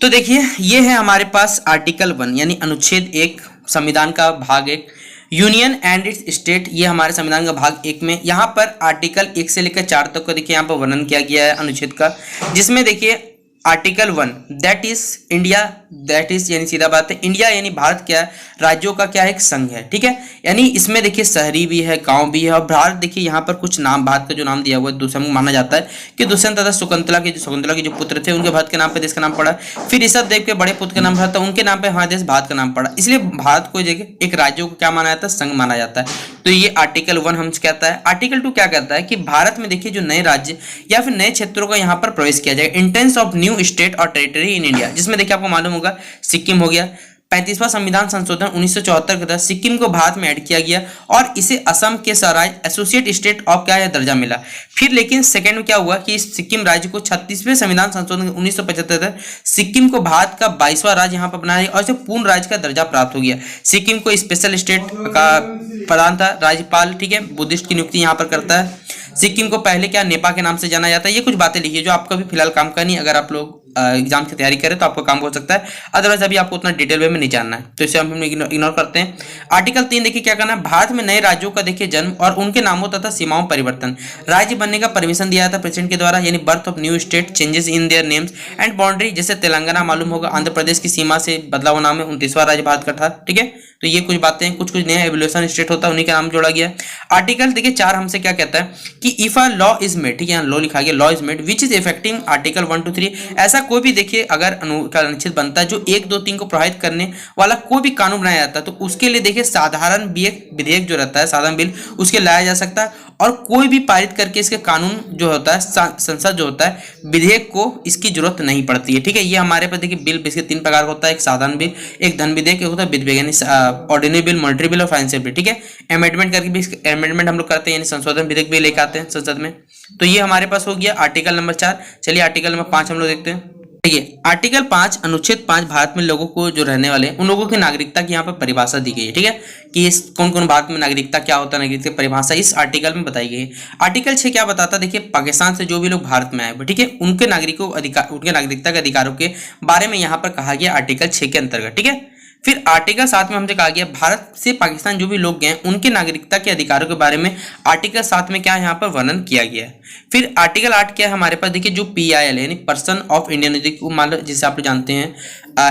तो देखिए ये है हमारे पास आर्टिकल 1 यानी अनुच्छेद 1, संविधान का भाग 1, यूनियन एंड इट्स स्टेट। ये हमारे संविधान का भाग 1 में यहाँ पर आर्टिकल 1 से लेकर 4 तक को देखिए यहाँ पर वर्णन किया गया है अनुच्छेद का, जिसमें देखिए article 1 that is India, that is यानी सीधा बात है इंडिया यानी भारत क्या है, राज्यों का क्या है, एक संघ है, ठीक है। यानी इसमें देखिए शहरी भी है, गांव भी है, और भारत देखिए यहाँ पर कुछ नाम, भारत का जो नाम दिया हुआ है दूसरा माना जाता है कि दुष्यंत तथा शकुंतला के जो पुत्र थे उनके भारत के नाम पे देश का नाम पड़ा। फिर ऋषभ देव के बड़े पुत्र का नाम था, उनके नाम पे हमारे देश भारत का नाम पड़ा। इसलिए भारत को जगह एक राज्यों को क्या माना जाता है, संघ माना जाता है। तो ये आर्टिकल 1 हम कहता है। आर्टिकल 2 क्या कहता है कि भारत में देखिए जो नए राज्य या फिर नए क्षेत्रों का यहाँ पर प्रवेश किया जाएगा, इंटेंस ऑफ न्यू स्टेट और टेरिटरी इन इंडिया, जिसमें देखिए आपको मालूम होगा सिक्किम हो गया। 35वां संविधान संशोधन 1974 के तहत सिक्किम को भारत में ऐड किया गया और इसे असम के राज्य एसोसिएट स्टेट ऑफ क्या दर्जा मिला। फिर लेकिन सेकंड में क्या हुआ कि सिक्किम राज्य को 36वें संविधान संशोधन 1975 तक सिक्किम को भारत का 22वां राज्य यहाँ पर बनाया और इसे पूर्ण राज्य का दर्जा प्राप्त हो गया। सिक्किम को स्पेशल स्टेट का प्रधान था राज्यपाल, ठीक है, बुद्धिस्ट की नियुक्ति यहाँ पर करता है। सिक्किम को पहले क्या नेपा के नाम से जाना जाता है। ये कुछ बातें लिखिए जो आपका भी फिलहाल काम का नहीं, अगर आप लोग एग्जाम की तैयारी करें तो आपको काम हो सकता है, अदरवाइज अभी आपको उतना डिटेल वे में नहीं जानना है, तो इसे हम इग्नोर करते हैं। आर्टिकल 3 देखिए क्या करना है, भारत में नए राज्यों का देखिए जन्म और उनके नामों तथा सीमाओं परिवर्तन, राज्य बनने का परमिशन दिया था प्रेसिडेंट के द्वारा, यानी birth of new state, changes in their names and boundary, जैसे तेलंगाना मालूम होगा आंध्र प्रदेश की सीमा से बदला हुआ नाम है, 29वां राज्य भारत का था, ठीक है। तो ये कुछ बातें हैं, कुछ कुछ नया एवोल्यूशन स्टेट होता है उन्हीं का नाम जोड़ा गया। आर्टिकल देखिए 4 हमसे क्या कहता है कि if a law is made, ठीक है, यहाँ लॉ लिखा गया, law is made which is affecting article 1 to 3, ऐसा कोई भी देखिए अगर अनुच्छेद बनता है जो 1, 2, 3 को प्रभावित करने वाला कोई भी कानून बनाया जाता है, तो उसके लिए देखिए साधारण विधेयक जो रहता है, साधारण बिल, उसके लाया जा सकता है, और कोई भी पारित करके इसके कानून जो होता है, संसद जो होता है, विधेयक को इसकी जरूरत नहीं पड़ती है, ठीक है। ये हमारे पास देखिए बिल इसके 3 प्रकार का होता है, एक साधारण बिल, एक धन विधेयक, एक होता है विधि विधेयक, यानी ऑर्डिनरी बिल, मॉनेटरी बिल और फाइनेंशियल बिल, ठीक है। अमेंडमेंट करके भी अमेंडमेंट हम लोग करते हैं, यानी संशोधन विधेयक भी लेकर आते हैं संसद में। तो ये हमारे पास हो गया आर्टिकल नंबर 4। चलिए आर्टिकल नंबर 5 हम लोग देखते हैं। देखिए आर्टिकल 5 अनुच्छेद 5 भारत में लोगों को जो रहने वाले हैं उन लोगों की नागरिकता की यहाँ पर परिभाषा दी गई है, ठीक है, कि कौन कौन भारत में नागरिकता क्या होता है, नागरिकता की परिभाषा इस आर्टिकल में बताई गई है। आर्टिकल 6 क्या बताता है, देखिए पाकिस्तान से जो भी लोग भारत में आए हुए, ठीक है, उनके नागरिकों अधिकार, उनके नागरिकता के अधिकारों के बारे में यहाँ पर कहा गया आर्टिकल 6 के अंतर्गत, ठीक है। फिर आर्टिकल 7 में हमसे कहा गया भारत से पाकिस्तान जो भी लोग गए उनके नागरिकता के अधिकारों के बारे में आर्टिकल 7 में क्या यहाँ पर वर्णन किया गया है। फिर आर्टिकल 8 क्या है हमारे पास, देखिए जो PIL यानी पर्सन ऑफ इंडियन, मान लो जिसे आप जानते हैं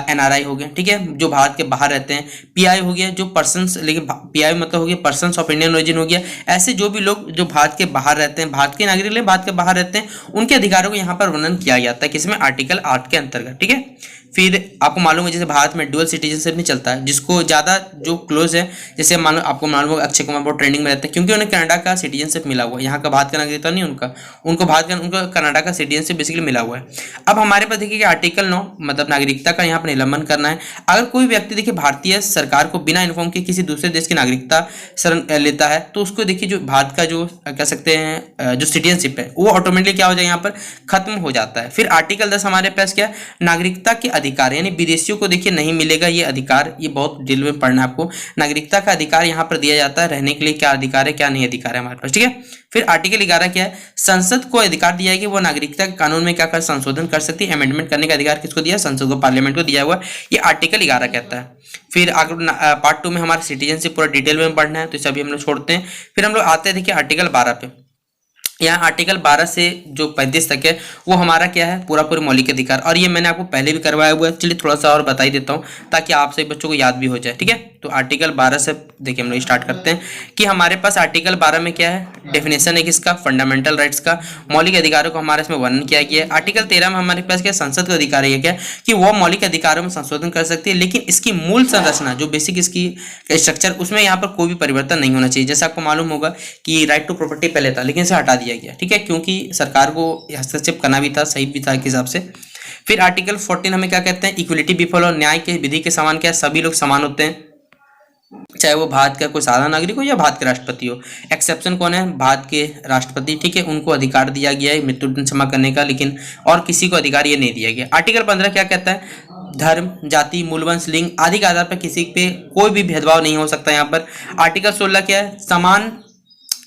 NRI हो गए, ठीक है, जो भारत के बाहर रहते हैं। PI हो गया जो पर्सन, लेकिन PI मतलब हो गया पर्सन ऑफ इंडियन ओरिजिन हो गया, ऐसे जो भी लोग जो भारत के बाहर रहते हैं, भारत के नागरिक ले भारत के बाहर रहते हैं, उनके अधिकारों को यहाँ पर वर्णन किया जाता है, किसमें, आर्टिकल 8 के अंतर्गत, ठीक है। फिर आपको मालूम है जैसे भारत में डुअल सिटीजनशिप नहीं चलता है, जिसको ज़्यादा जो क्लोज है, जैसे मान लो आपको मालूम होगा अक्षय कुमार बहुत ट्रेंडिंग में रहते हैं, क्योंकि उन्हें कनाडा का सिटीजनशिप मिला हुआ है, यहाँ का भारत का नागरिकता नहीं उनका, उनको कनाडा का सिटीजनशिप बेसिकली मिला हुआ है। अब हमारे पास देखिए कि आर्टिकल 9 मतलब नागरिकता का यहाँ पर निलंबन करना है। अगर कोई व्यक्ति देखिए भारतीय सरकार को बिना इन्फॉर्म के किसी दूसरे देश की नागरिकता शरण लेता है, तो उसको देखिए जो भारत का जो कह सकते हैं जो सिटीजनशिप है वो ऑटोमेटिकली क्या हो जाएगा, यहाँ पर खत्म हो जाता है। फिर आर्टिकल 10 हमारे पास क्या, नागरिकता के अधिकार, यानी विदेशियों को देखिए नहीं मिलेगा ये अधिकार, ये बहुत डिटेल में पढ़ना है आपको। नागरिकता का अधिकार यहाँ पर दिया जाता है, रहने के लिए क्या अधिकार है क्या नहीं अधिकार है हमारे पास, ठीक है। फिर आर्टिकल 11 क्या है, संसद को अधिकार दिया है कि वो नागरिकता के कानून में क्या कर संशोधन कर सकती है, अमेंडमेंट करने का अधिकार किसको दिया, संसद को, पार्लियामेंट को दिया हुआ, ये आर्टिकल 11 कहता है। फिर अगर पार्ट 2 में हमारे सिटीजनशिप पूरा डिटेल में पढ़ना है, तो इसे अभी हम लोग छोड़ते हैं। फिर हम लोग आते हैं देखिए आर्टिकल 12 पे। यहाँ आर्टिकल 12 से जो 35 तक है वो हमारा क्या है, पूरा पूरे मौलिक अधिकार, और ये मैंने आपको पहले भी करवाया हुआ है, चलिए थोड़ा सा और बता ही देता हूँ ताकि आप सभी बच्चों को याद भी हो जाए, ठीक है। तो आर्टिकल 12 से देखिए हम लोग स्टार्ट करते हैं कि हमारे पास आर्टिकल 12 में क्या है, डेफिनेशन है किसका, फंडामेंटल राइट्स का, मौलिक अधिकारों को हमारे इसमें वर्णन किया गया है। आर्टिकल 13 में हमारे पास क्या, संसद का अधिकार है क्या कि वो मौलिक अधिकारों में संशोधन कर सकती है, लेकिन इसकी मूल संरचना जो बेसिक इसकी स्ट्रक्चर, उसमें यहाँ पर कोई भी परिवर्तन नहीं होना चाहिए। जैसे आपको मालूम होगा कि राइट टू प्रॉपर्टी पहले था, लेकिन इसे हटा दिया गया, ठीक है, क्योंकि सरकार को हस्तक्षेप करना भी था, सही भी था के हिसाब से। फिर आर्टिकल 14 हमें क्या कहते हैं, इक्वलिटी बिफोर लॉ, न्याय के विधि के समान, क्या सभी लोग समान होते हैं, चाहे वो भारत का कोई साधारण नागरिक हो या भारत के राष्ट्रपति हो। एक्सेप्शन कौन है, भारत के राष्ट्रपति, ठीक है, उनको अधिकार दिया गया है मृत्युदंड क्षमा करने का, लेकिन और किसी को अधिकार ये नहीं दिया गया। आर्टिकल 15 क्या कहता है, धर्म, जाति, मूलवंश, लिंग आदि के आधार पर किसी पे कोई भी भेदभाव नहीं हो सकता यहाँ पर। आर्टिकल 16 क्या है, समान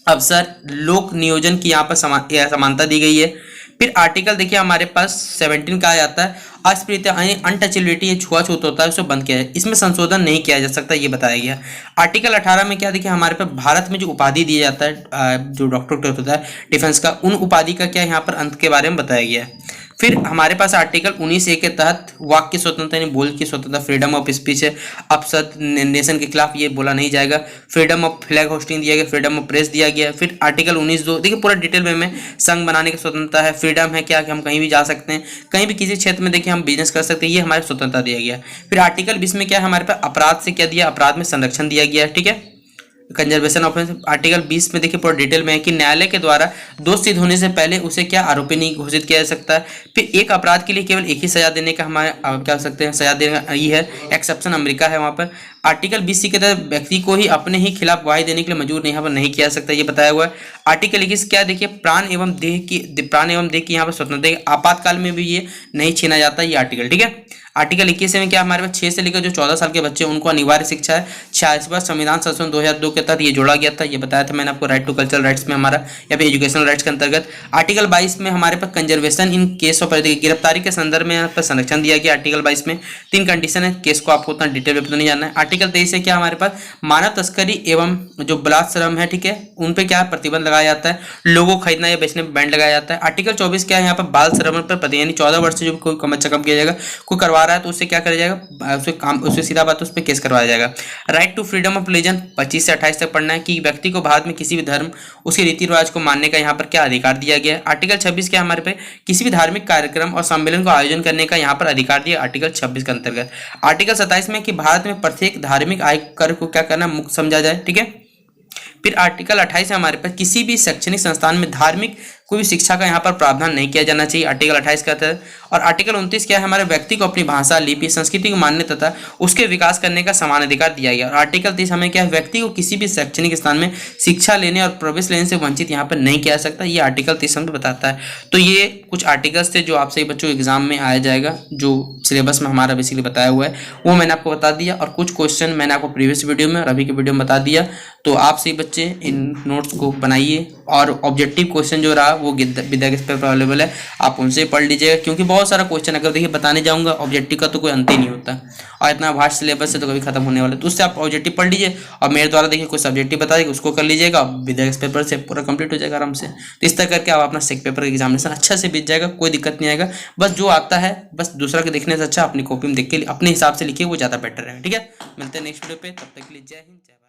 अवसर लोक नियोजन की यहाँ पर समानता दी गई है। फिर आर्टिकल देखिए हमारे पास 17 कहा जाता है, अस्पृश्यता यानी अनटचेबिलिटी, ये छुआछूत होता है, उसे बंद किया है, इसमें संशोधन नहीं किया जा सकता, ये बताया गया। आर्टिकल 18 में क्या देखिए हमारे पास भारत में जो उपाधि दिया जाता है जो डॉक्टर होता है डिफेंस का, उन उपाधि का क्या यहाँ पर अंत के बारे में बताया गया है। फिर हमारे पास आर्टिकल 19A के तहत वाक की स्वतंत्रता यानी बोल की स्वतंत्रता, फ्रीडम ऑफ स्पीच है, अपसत नेशन के खिलाफ ये बोला नहीं जाएगा। फ्रीडम ऑफ फ्लैग होस्टिंग दिया गया, फ्रीडम ऑफ प्रेस दिया गया। फिर आर्टिकल 19(2) देखिए पूरा डिटेल में संघ बनाने की स्वतंत्रता है। फ्रीडम है क्या कि हम कहीं भी जा सकते हैं, कहीं भी किसी क्षेत्र में देखिए हम बिजनेस कर सकते हैं, ये हमारे स्वतंत्रता दिया गया। फिर आर्टिकल 20 में क्या है हमारे पास, अपराध से क्या दिया, अपराध में संरक्षण दिया गया, ठीक है, कंजर्वेशन ऑफ। आर्टिकल 20 में देखिए पूरा डिटेल में है कि न्यायालय के द्वारा दोष सिद्ध होने से पहले उसे क्या आरोपी नहीं घोषित किया जा सकता है। फिर एक अपराध के लिए केवल एक ही सजा देने का हमारे क्या सकते हैं, सजा देने का ये है, एक्सेप्शन अमेरिका है वहाँ पर। आर्टिकल 20C के तहत व्यक्ति को ही अपने ही खिलाफ गवाही देने के लिए मजबूर यहाँ पर नहीं किया जा सकता, ये बताया हुआ है। आर्टिकल 21 क्या देखिए, प्राण एवं देह की यहाँ पर स्वतंत्रता आपातकाल में भी ये नहीं छीना जाता, ये आर्टिकल, ठीक है। आर्टिकल 21 में क्या हमारे पास 6 से लेकर जो 14 साल के बच्चे उनको अनिवार्य शिक्षा है। 46वां संविधान संशोधन 2002 के तहत ये जोड़ा गया था, ये बताया था मैंने आपको, राइट टू कल्चरल राइट्स में हमारा या फिर एजुकेशनल राइट्स के अंतर्गत। आर्टिकल 22 में हमारे पास कंजर्वेशन इन केस ऑफ गिरफ्तारी के संदर्भ में यहाँ पर संरक्षण दिया गया। आर्टिकल 22 में 3 कंडीशन है, केस को आपको उतना डिटेल में तो नहीं जानना है। आर्टिकल 23 से क्या हमारे पास मानव तस्करी एवं जो बलात्श्रम है, ठीक है, उन पे क्या प्रतिबंध लगाया जाता है, लोगों को खरीदना या बेचने पर बैन लगाया जाता है। आर्टिकल 24 क्या है, यहाँ पर बाल श्रम पर प्रतिबंध, यानी 14 वर्ष से जो कोई कम से कम किया जाएगा, कोई करवा रहा है तो उससे क्या करेगा, उससे सीधा बात उस पर केस करवाया जाएगा। Right to freedom of religion 25 से 28 तक पढ़ना है कि व्यक्ति को भारत में किसी भी धर्म उसके रीति रिवाज को मानने का यहाँ पर क्या अधिकार दिया गया है। आर्टिकल 26 क्या हमारे पे किसी भी धार्मिक कार्यक्रम और सम्मेलन को आयोजन करने का यहाँ पर अधिकार दिया, आर्टिकल 26 के अंतर्गत। आर्टिकल 27 में कि भारत में प्रत्येक धार्मिक आयकर को क्या करना, मुक्त समझा जाए, ठीक है। फिर आर्टिकल 28 है हमारे पास किसी भी शैक्षणिक संस्थान में धार्मिक कोई भी शिक्षा का यहाँ पर प्रावधान नहीं किया जाना चाहिए, आर्टिकल 28 का तहत। और आर्टिकल 29 क्या है, हमारे व्यक्ति को अपनी भाषा, लिपि, संस्कृति को मानने तथा उसके विकास करने का समान अधिकार दिया गया। और आर्टिकल 30 हमें क्या है, व्यक्ति को किसी भी शैक्षणिक स्थान में शिक्षा लेने और प्रवेश लेने से वंचित यहाँ पर नहीं किया जा सकता, ये आर्टिकल 30 हमें बताता है। तो ये कुछ आर्टिकल्स थे जो आपसे बच्चों एग्जाम में आया जाएगा, जो सिलेबस में हमारा बेसिकली बताया हुआ है वो मैंने आपको बता दिया। और कुछ क्वेश्चन मैंने आपको प्रीवियस वीडियो में और अभी के वीडियो में बता दिया। तो आप सही बच्चे इन नोट्स को बनाइए और ऑब्जेक्टिव क्वेश्चन जो रहा वो विद्या के पेपर अवेलेबल है, आप उनसे पढ़ लीजिएगा, क्योंकि बहुत सारा क्वेश्चन अगर देखिए बताने जाऊंगा ऑब्जेक्टिव का तो कोई अंत ही नहीं होता और इतना वास्ट सिलेबस से तो कभी खत्म होने वाला है। तो उससे आप ऑब्जेक्टिव पढ़ लीजिए और मेरे द्वारा देखिए कोई सब्जेक्टिव बता देगा उसको कर लीजिएगा, विद्या के पेपर से पूरा कंप्लीट हो जाएगा आराम से। तो इस तरह करके आप अपना सेक पेपर का एग्जामिनेशन अच्छा से बीत जाएगा, कोई दिक्कत नहीं आएगा। बस जो आता है बस दूसरा के देखने से अच्छा अपनी कॉपी में देख के अपने हिसाब से लिखिए, वो ज़्यादा बेटर है, ठीक है। मिलते हैं नेक्स्ट वीडियो पे, तब तक के लिए जय हिंद, जय भारत।